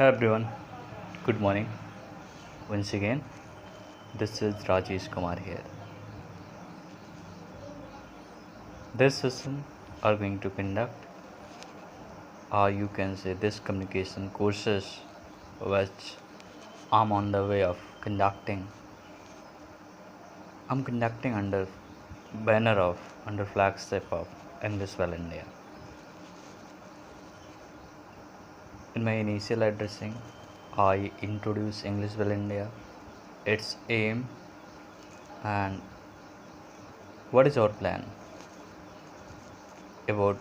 Hi everyone, good morning. Once again, this is Rajesh Kumar here. This session are going to conduct, or you can say, this communication courses which I'm on the way of conducting. I'm conducting under banner of, under flagship of English Well India. In my initial addressing, I introduce English Well India, its aim, and what is our plan about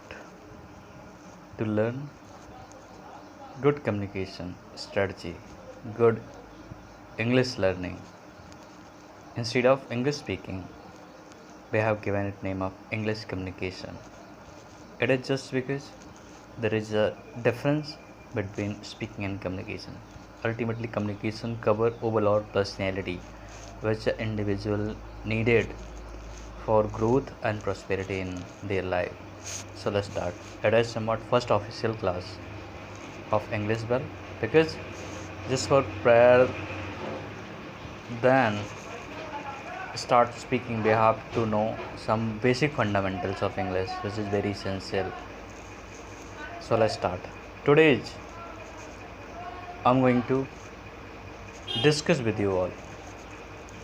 to learn good communication strategy, good English learning. Instead of English speaking, we have given it name of English communication. It is just because there is a difference between speaking and communication. Ultimately, communication cover overall personality, which the individual needed for growth and prosperity in their life. So let's start. It is somewhat first official class of English Well, because just for prior than start speaking we have to know some basic fundamentals of English, which is very essential. So let's start. Today I'm going to discuss with you all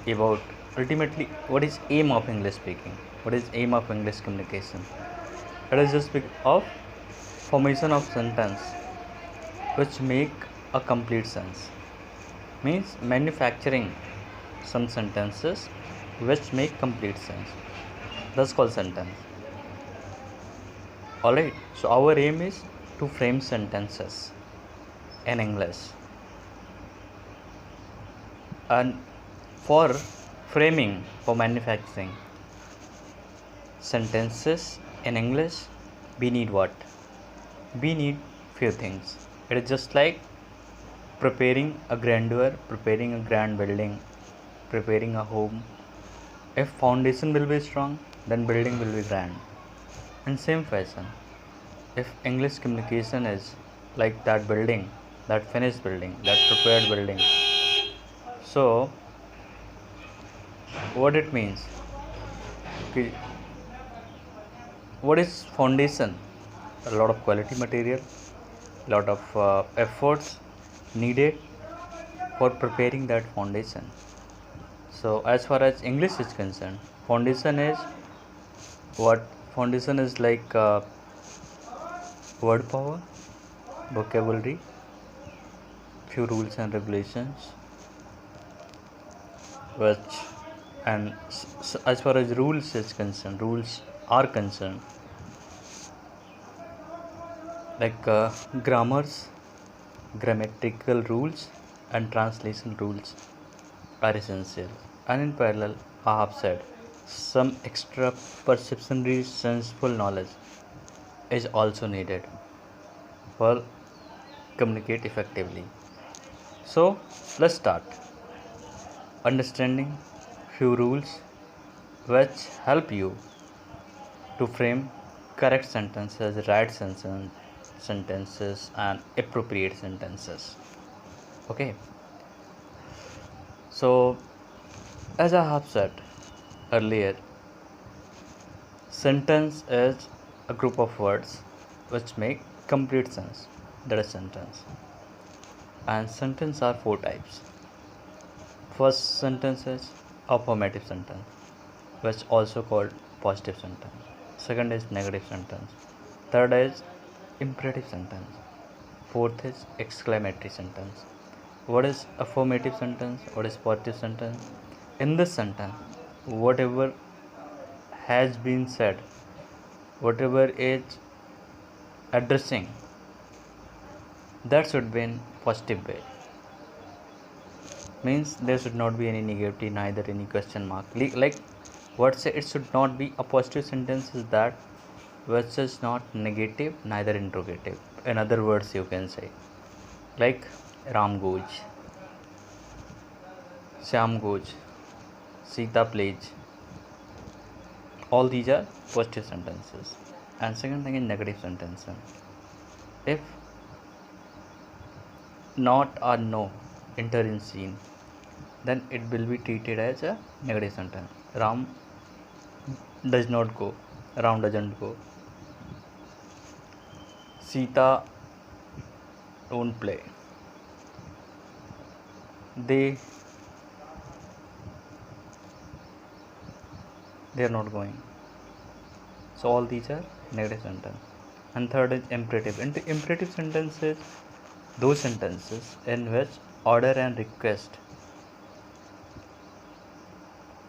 about ultimately what is aim of English speaking, what is aim of English communication. It is just of formation of sentence which make a complete sense, means manufacturing some sentences which make complete sense, that's called sentence. Alright, so our aim is to frame sentences in English, and for framing, for manufacturing sentences in English, we need what? We need few things. It is just like preparing a grandeur, preparing a grand building, preparing a home. If foundation will be strong, then building will be grand. In same fashion, if English communication is like that building, that finished building, that prepared building, so what it means? Okay, what is foundation? A lot of quality material, lot of efforts needed for preparing that foundation. So as far as English is concerned, foundation is what? Foundation is like word power, vocabulary, few rules and regulations, which, and as far as rules are concerned, like grammars, grammatical rules and translation rules are essential. And in parallel, I have said some extra perceptionary senseful knowledge is also needed for communicate effectively. So let's start. Understanding few rules which help you to frame correct sentences, right sentences and appropriate sentences. Okay, so as I have said earlier, sentence is a group of words which make complete sense. That is sentence. And sentence are four types. First sentence is affirmative sentence, which also called positive sentence. Second is negative sentence. Third is imperative sentence. Fourth is exclamatory sentence. What is affirmative sentence? What is positive sentence? In this sentence, whatever has been said, whatever is addressing, that should be in positive way. Means there should not be any negativity, neither any question mark. Like what say, it should not be a positive sentence is that which is not negative, neither interrogative. In other words, you can say like Ram goes, Shyam goes, Sita plays. All these are positive sentences. And second thing is negative sentence. If not or no enter in scene, then it will be treated as a negative sentence. Ram does not go. Ram doesn't go. Sita don't play. They are not going. So all these are negative sentence. And third is imperative. And the imperative sentences, those sentences in which order and request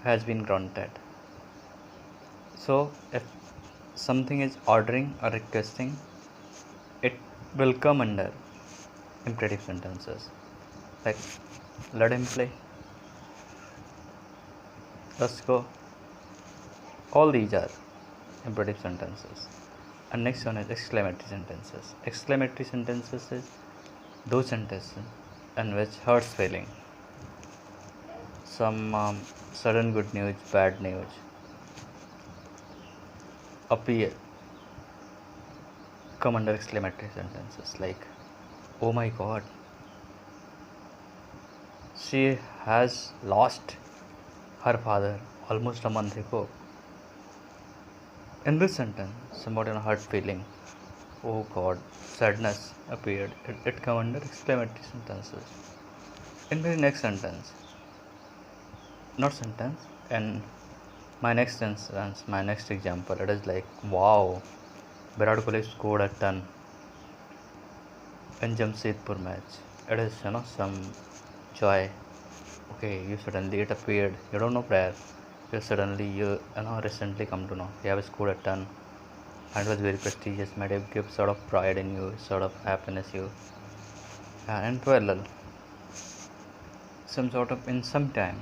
has been granted. So if something is ordering or requesting, it will come under imperative sentences. Like, let him play, let's go. All these are imperative sentences. And next one is exclamatory sentences. Exclamatory sentences is those sentences in which hurts feeling. Some sudden good news, bad news appear, come under exclamatory sentences. Like, oh my god, she has lost her father almost a month ago. In this sentence, somewhat in a hurt feeling, oh god, sadness appeared. It come under exclamatory sentences. In the next sentence, not sentence, and my next instance, my next example, it is like, wow, Virat Kohli scored a ton in Jamshedpur match. It is, some joy. Okay, you suddenly, it appeared, you don't know prior, you recently come to know you have scored a ton, and it was very prestigious, might have give sort of pride in you, sort of happiness you, and parallel, some sort of in some time,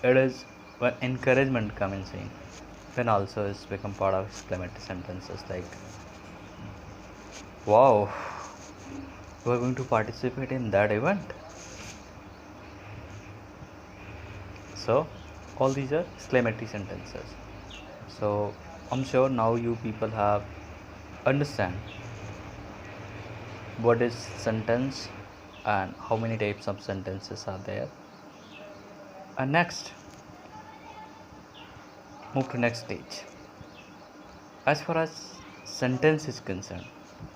it is when encouragement come in scene, then also is become part of exclamatory sentences. Like, wow, you are going to participate in that event. So all these are exclamatory sentences. So I'm sure now you people have understand what is sentence and how many types of sentences are there. And next, move to next stage. As far as sentence is concerned,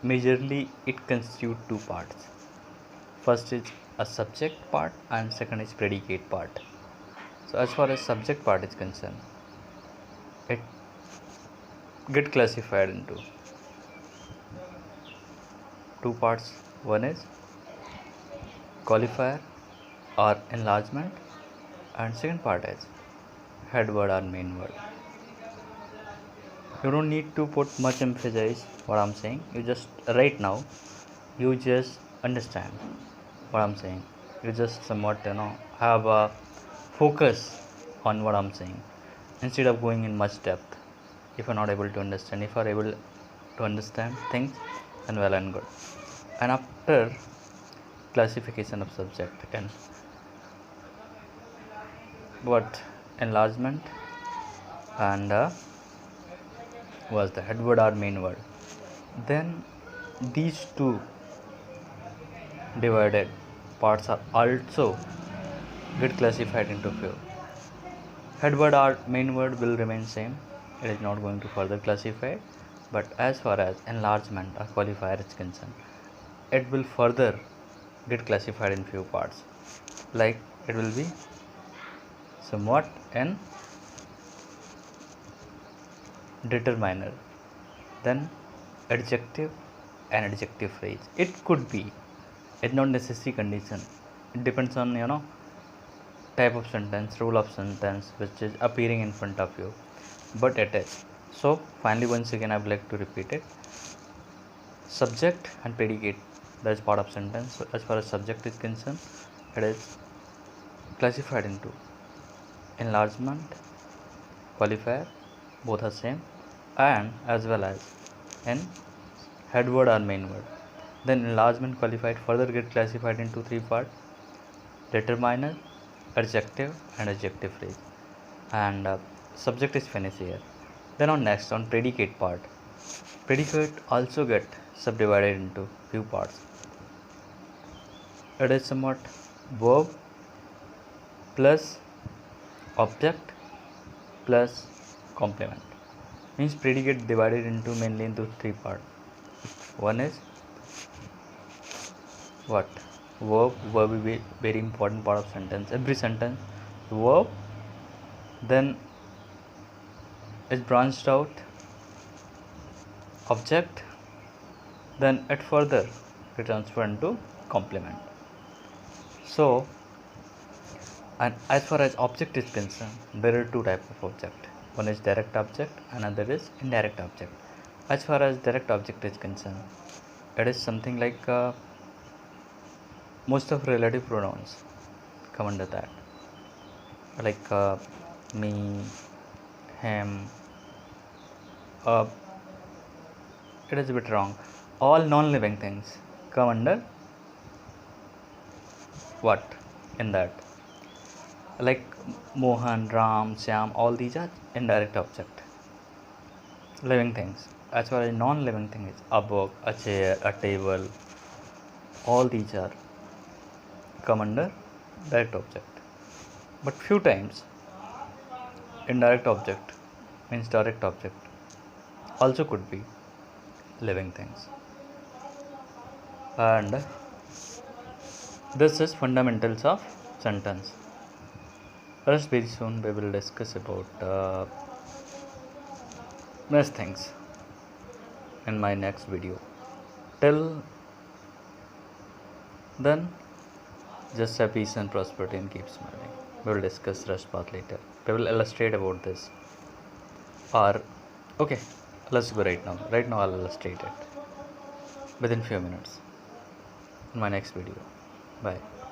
majorly it constitutes two parts. First is a subject part and second is predicate part. So as far as subject part is concerned, it get classified into two parts. One is qualifier or enlargement, and second part is head word or main word. You don't need to put much emphasis what I'm saying. You just right now, you just understand what I'm saying. You just somewhat have a focus on what I'm saying instead of going in much depth. If you're not able to understand, if you're able to understand things, then well and good. And after classification of subject and what enlargement and was the head word or main word, then these two divided parts are also get classified into few. Head word or main word will remain same, it is not going to further classify, but as far as enlargement or qualifier is concerned, it will further get classified in few parts. Like, it will be somewhat an determiner, then adjective and adjective phrase. It could be, it's not necessary condition, it depends on type of sentence, rule of sentence which is appearing in front of you, but it is. So finally, once again I would like to repeat it. Subject and predicate, that is part of sentence. So as far as subject is concerned, it is classified into enlargement, qualifier, both are same, and as well as in head word or main word. Then enlargement, qualified further get classified into three parts: determiner, adjective and adjective phrase, and subject is finished here. Then on predicate part, predicate also get subdivided into few parts. It is somewhat verb plus object plus complement. Means predicate divided into mainly into three parts. One is what? Verb. Verb is very important part of sentence. Every sentence verb then is branched out object, then it further it transfer into complement. So, and as far as object is concerned, there are two types of object. One is direct object, another is indirect object. As far as direct object is concerned, it is something like most of relative pronouns come under that, like me, him. Uh, it is a bit wrong. All non-living things come under what in that? Like Mohan, Ram, Syam, all these are indirect object. Living things. As far as non-living thing is a book, a chair, a table, all these are come under direct object. But few times indirect object means direct object also could be living things. And this is fundamentals of sentence. Rest very soon we will discuss about next things in my next video. Till then, just have peace and prosperity and keep smiling. We will discuss rest path later. We will illustrate about this. Or okay, let's go right now. Right now I'll illustrate it within few minutes in my next video. Bye.